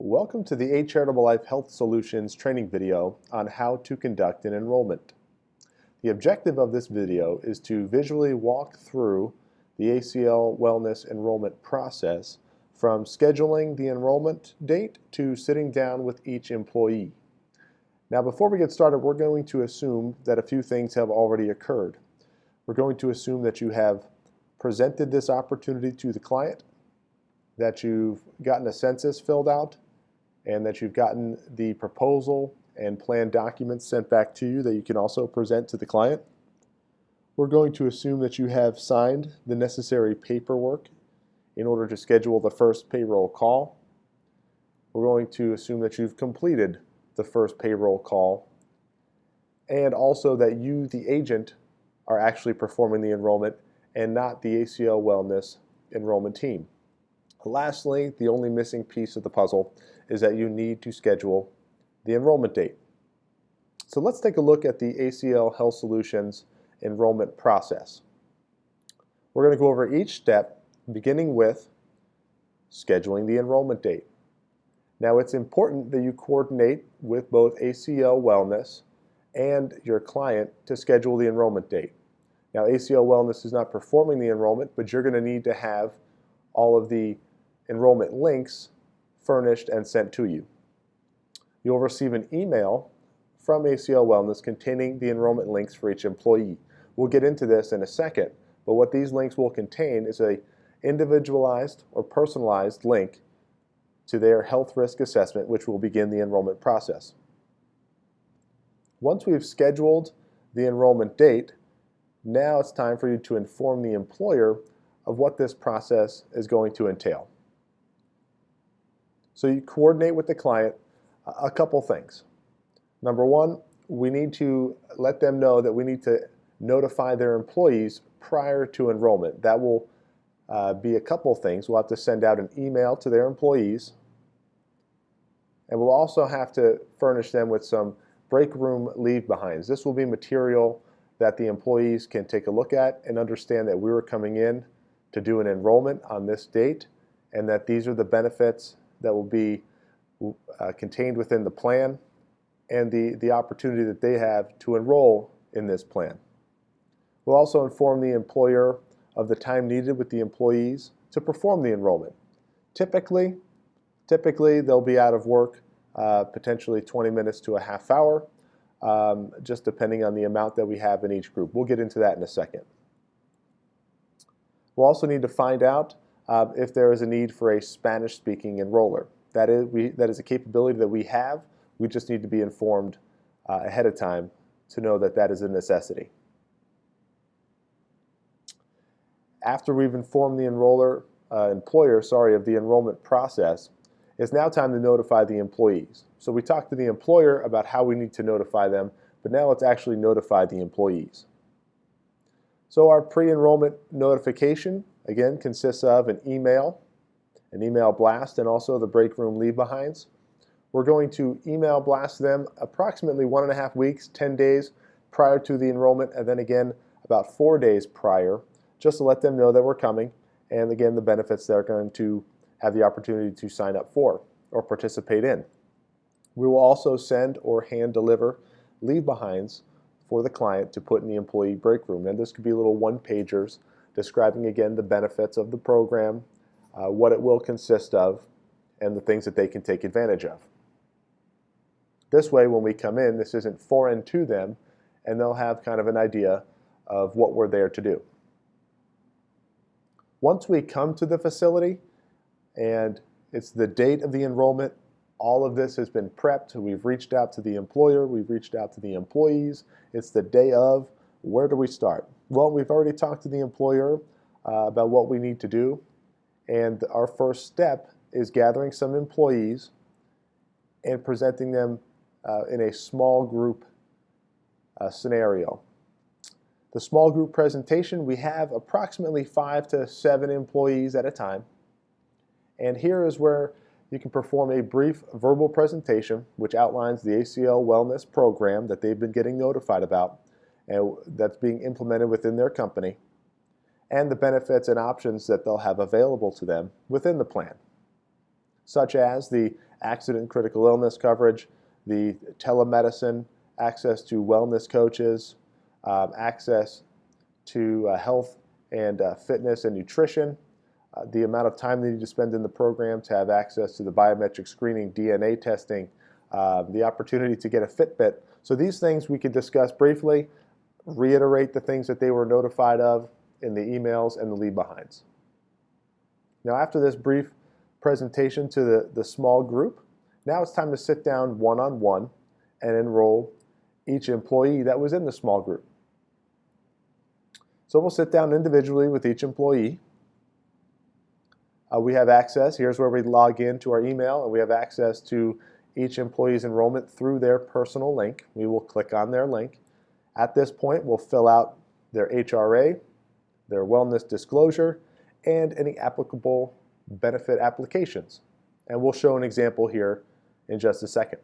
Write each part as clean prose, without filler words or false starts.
Welcome to the A Charitable Life Health Solutions training video on how to conduct an enrollment. The objective of this video is to visually walk through the ACL Wellness enrollment process from scheduling the enrollment date to sitting down with each employee. Now, before we get started, we're going to assume that a few things have already occurred. We're going to assume that you have presented this opportunity to the client, that you've gotten a census filled out, and that you've gotten the proposal and plan documents sent back to you that you can also present to the client. We're going to assume that you have signed the necessary paperwork in order to schedule the first payroll call. We're going to assume that you've completed the first payroll call, and also that you, the agent, are actually performing the enrollment and not the ACL Wellness enrollment team. Lastly, the only missing piece of the puzzle is that you need to schedule the enrollment date. So let's take a look at the ACL Health Solutions enrollment process. We're going to go over each step, beginning with scheduling the enrollment date. Now, it's important that you coordinate with both ACL Wellness and your client to schedule the enrollment date. Now, ACL Wellness is not performing the enrollment, but you're going to need to have all of the enrollment links furnished and sent to you. You'll receive an email from ACL Wellness containing the enrollment links for each employee. We'll get into this in a second, but what these links will contain is an individualized or personalized link to their health risk assessment, which will begin the enrollment process. Once we've scheduled the enrollment date, now it's time for you to inform the employer of what this process is going to entail. So you coordinate with the client a couple things. Number one, we need to let them know that we need to notify their employees prior to enrollment. That will be a couple things. We'll have to send out an email to their employees, and we'll also have to furnish them with some break room leave behinds. This will be material that the employees can take a look at and understand that we were coming in to do an enrollment on this date, and that these are the benefits that will be contained within the plan, and the opportunity that they have to enroll in this plan. We'll also inform the employer of the time needed with the employees to perform the enrollment. Typically they'll be out of work potentially 20 minutes to a half hour, just depending on the amount that we have in each group. We'll get into that in a second. We'll also need to find out if there is a need for a Spanish-speaking enroller. That is a capability that we have. We just need to be informed ahead of time to know that that is a necessity. After we've informed the employer of the enrollment process, it's now time to notify the employees. So we talked to the employer about how we need to notify them, but now let's actually notify the employees. So our pre-enrollment notification, again, consists of an email blast, and also the break room leave behinds. We're going to email blast them approximately 1.5 weeks, 10 days prior to the enrollment, and then again about 4 days prior, just to let them know that we're coming, and again the benefits they're going to have the opportunity to sign up for or participate in. We will also send or hand deliver leave behinds for the client to put in the employee break room. And this could be little one-pagers describing again the benefits of the program, what it will consist of, and the things that they can take advantage of. This way, when we come in, this isn't foreign to them, and they'll have kind of an idea of what we're there to do. Once we come to the facility and it's the date of the enrollment, all of this has been prepped. We've reached out to the employer, we've reached out to the employees. It's the day of. Where do we start? Well, we've already talked to the employer about what we need to do, and our first step is gathering some employees and presenting them in a small group scenario. The small group presentation, we have approximately 5 to 7 employees at a time, and here is where you can perform a brief verbal presentation which outlines the ACL Wellness program that they've been getting notified about and that's being implemented within their company, and the benefits and options that they'll have available to them within the plan. such as the accident and critical illness coverage, the telemedicine, access to wellness coaches, access to health and fitness and nutrition, the amount of time they need to spend in the program to have access to the biometric screening, DNA testing, the opportunity to get a Fitbit. So these things we could discuss briefly, reiterate the things that they were notified of in the emails and the leave behinds. Now after this brief presentation to the small group, now it's time to sit down one-on-one and enroll each employee that was in the small group. So we'll sit down individually with each employee. We have access, here's where we log in to our email, and we have access to each employee's enrollment through their personal link. We will click on their link. At this point, we'll fill out their HRA, their wellness disclosure, and any applicable benefit applications. And we'll show an example here in just a second.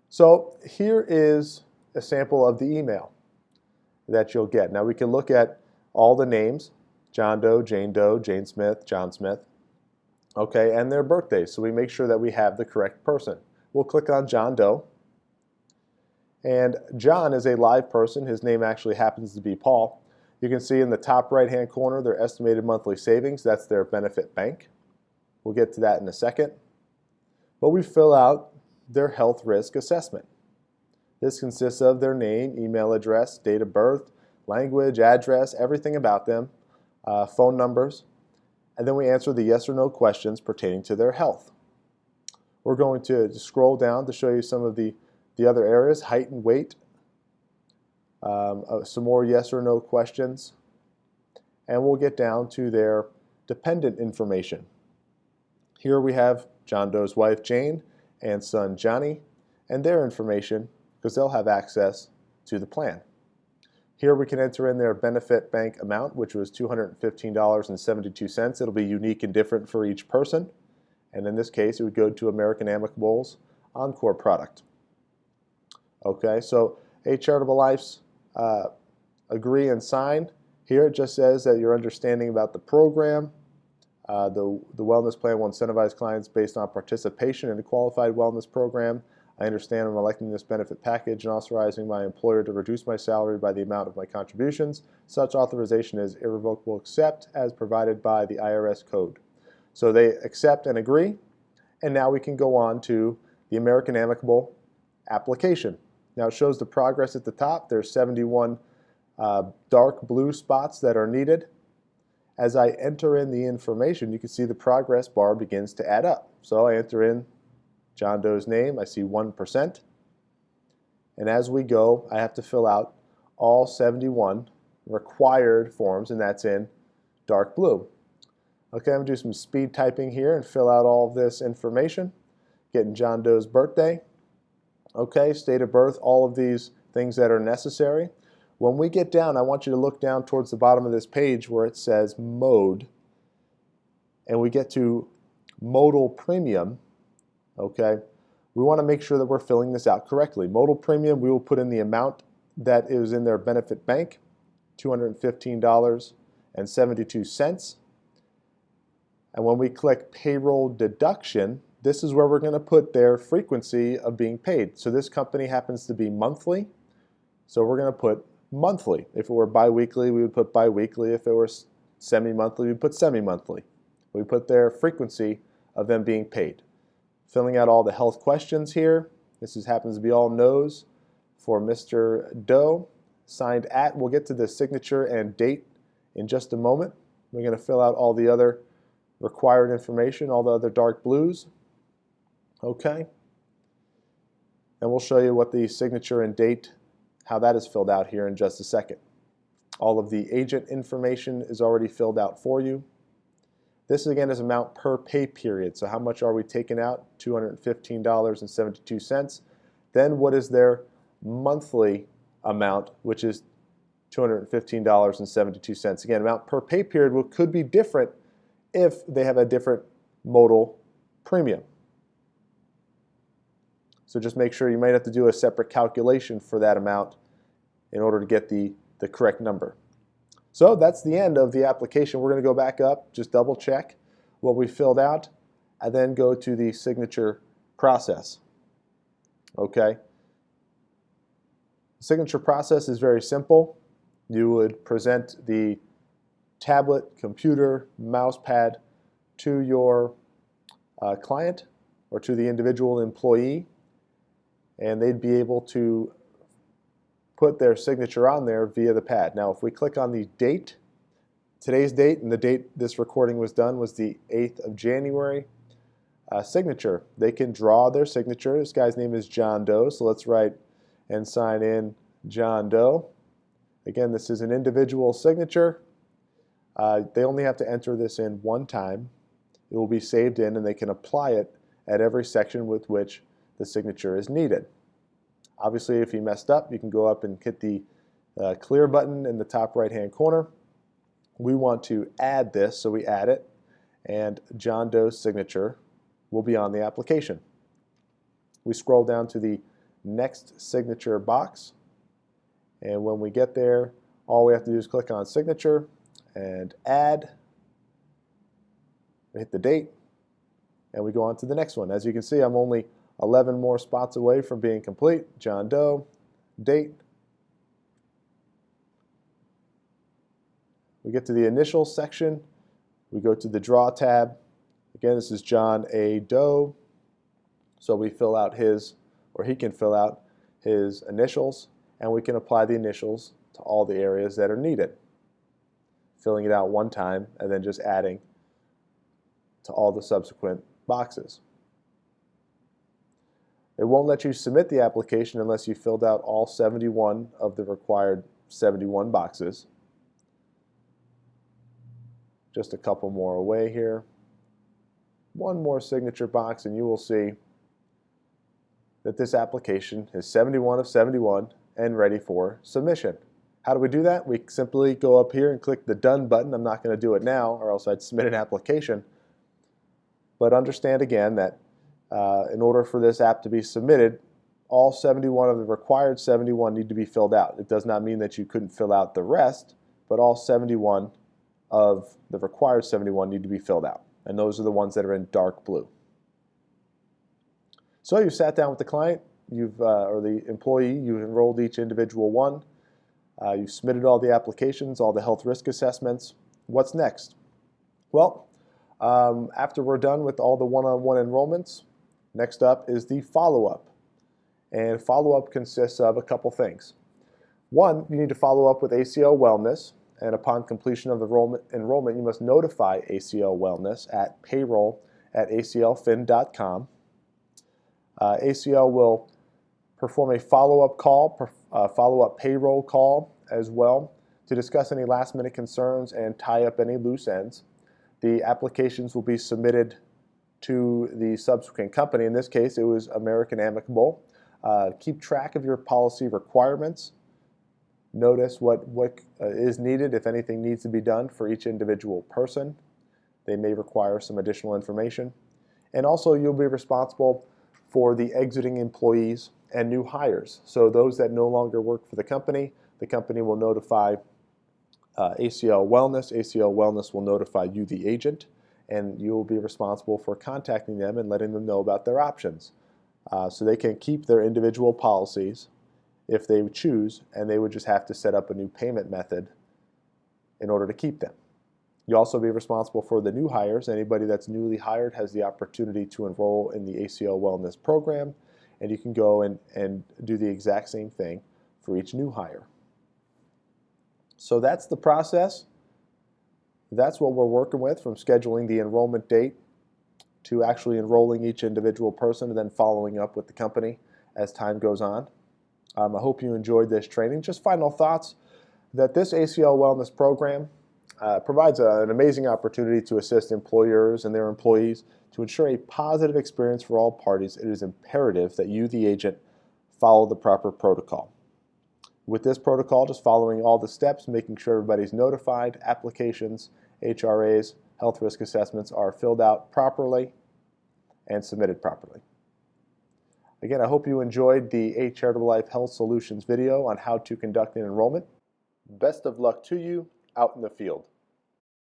So here is a sample of the email that you'll get. Now we can look at all the names, John Doe, Jane Smith, John Smith, okay, and their birthdays. So we make sure that we have the correct person. We'll click on John Doe. And John is a live person. His name actually happens to be Paul. You can see in the top right-hand corner their estimated monthly savings. That's their benefit bank. We'll get to that in a second. But we fill out their health risk assessment. This consists of their name, email address, date of birth, language, address, everything about them, phone numbers, and then we answer the yes or no questions pertaining to their health. We're going to scroll down to show you some of the other areas, height and weight, some more yes or no questions, and we'll get down to their dependent information. Here we have John Doe's wife Jane and son Johnny and their information because they'll have access to the plan. Here we can enter in their benefit bank amount, which was $215.72. It'll be unique and different for each person, and in this case it would go to American Amicable's Encore product. Okay, so A Charitable Life's agree and sign. Here it just says that you're understanding about the program. The wellness plan will incentivize clients based on participation in a qualified wellness program. I understand I'm electing this benefit package and authorizing my employer to reduce my salary by the amount of my contributions. Such authorization is irrevocable except as provided by the IRS code. So they accept and agree, and now we can go on to the American Amicable application. Now it shows the progress at the top. There's 71 dark blue spots that are needed. As I enter in the information, you can see the progress bar begins to add up. So I enter in John Doe's name, I see 1%. And as we go, I have to fill out all 71 required forms, and that's in dark blue. Okay, I'm going to do some speed typing here and fill out all of this information. Getting John Doe's birthday. Okay, state of birth, all of these things that are necessary. When we get down, I want you to look down towards the bottom of this page where it says mode, and we get to modal premium. Okay, we want to make sure that we're filling this out correctly. Modal premium, we will put in the amount that is in their benefit bank, $215.72. And when we click payroll deduction, this is where we're going to put their frequency of being paid. So this company happens to be monthly, so we're going to put monthly. If it were biweekly, we would put biweekly. If it were semi-monthly, we would put semi-monthly. We put their frequency of them being paid. Filling out all the health questions here. This happens to be all no's for Mr. Doe. Signed at. We'll get to the signature and date in just a moment. We're going to fill out all the other required information, all the other dark blues. Okay. And we'll show you what the signature and date, how that is filled out here in just a second. All of the agent information is already filled out for you. This again is amount per pay period. So how much are we taking out? $215.72. Then what is their monthly amount, which is $215.72. Again, amount per pay period could be different if they have a different modal premium. So just make sure you might have to do a separate calculation for that amount in order to get the correct number. So that's the end of the application. We're going to go back up, just double check what we filled out, and then go to the signature process. Okay? The signature process is very simple. You would present the tablet, computer, mouse pad to your client or to the individual employee, and they'd be able to put their signature on there via the pad. Now, if we click on the date, today's date, and the date this recording was done was the 8th of January, signature. They can draw their signature. This guy's name is John Doe, so let's write and sign in John Doe. Again, this is an individual signature. They only have to enter this in one time. It will be saved in, and they can apply it at every section with which the signature is needed. Obviously, if you messed up, you can go up and hit the clear button in the top right-hand corner. We want to add this, so we add it, and John Doe's signature will be on the application. We scroll down to the next signature box, and when we get there, all we have to do is click on signature and add. We hit the date, and we go on to the next one. As you can see, I'm only 11 more spots away from being complete. John Doe, date. We get to the initial section. We go to the draw tab. Again, this is John A. Doe. So we fill out his, or he can fill out his initials, and we can apply the initials to all the areas that are needed. Filling it out one time and then just adding to all the subsequent boxes. It won't let you submit the application unless you filled out all 71 of the required 71 boxes. Just a couple more away here. One more signature box, and you will see that this application is 71 of 71 and ready for submission. How do we do that? We simply go up here and click the Done button. I'm not going to do it now, or else I'd submit an application. But understand again that in order for this app to be submitted, all 71 of the required 71 need to be filled out. It does not mean that you couldn't fill out the rest, but all 71 of the required 71 need to be filled out. And those are the ones that are in dark blue. So you sat down with the client, or the employee, you've enrolled each individual one, you've submitted all the applications, all the health risk assessments. What's next? Well, after we're done with all the one-on-one enrollments, next up is the follow-up. And follow-up consists of a couple things. One, you need to follow up with ACL Wellness, and upon completion of the enrollment, you must notify ACL Wellness at payroll@aclfin.com. ACL will perform a follow-up call, follow-up payroll call as well, to discuss any last-minute concerns and tie up any loose ends. The applications will be submitted to the subsequent company. In this case, it was American Amicable. Keep track of your policy requirements. Notice what is needed, if anything needs to be done for each individual person. They may require some additional information. And also, you'll be responsible for the exiting employees and new hires. So those that no longer work for the company will notify ACL Wellness. ACL Wellness will notify you, the agent, and you will be responsible for contacting them and letting them know about their options. So they can keep their individual policies if they choose, and they would just have to set up a new payment method in order to keep them. You'll also be responsible for the new hires. Anybody that's newly hired has the opportunity to enroll in the ACL Wellness program, and you can go and do the exact same thing for each new hire. So that's the process. That's what we're working with, from scheduling the enrollment date to actually enrolling each individual person and then following up with the company as time goes on. I hope you enjoyed this training. Just final thoughts that this ACL Wellness program provides an amazing opportunity to assist employers and their employees to ensure a positive experience for all parties. It is imperative that you, the agent, follow the proper protocol. With this protocol, just following all the steps, making sure everybody's notified, applications, HRAs, health risk assessments are filled out properly and submitted properly. Again, I hope you enjoyed the A Charitable Life Health Solutions video on how to conduct an enrollment. Best of luck to you out in the field.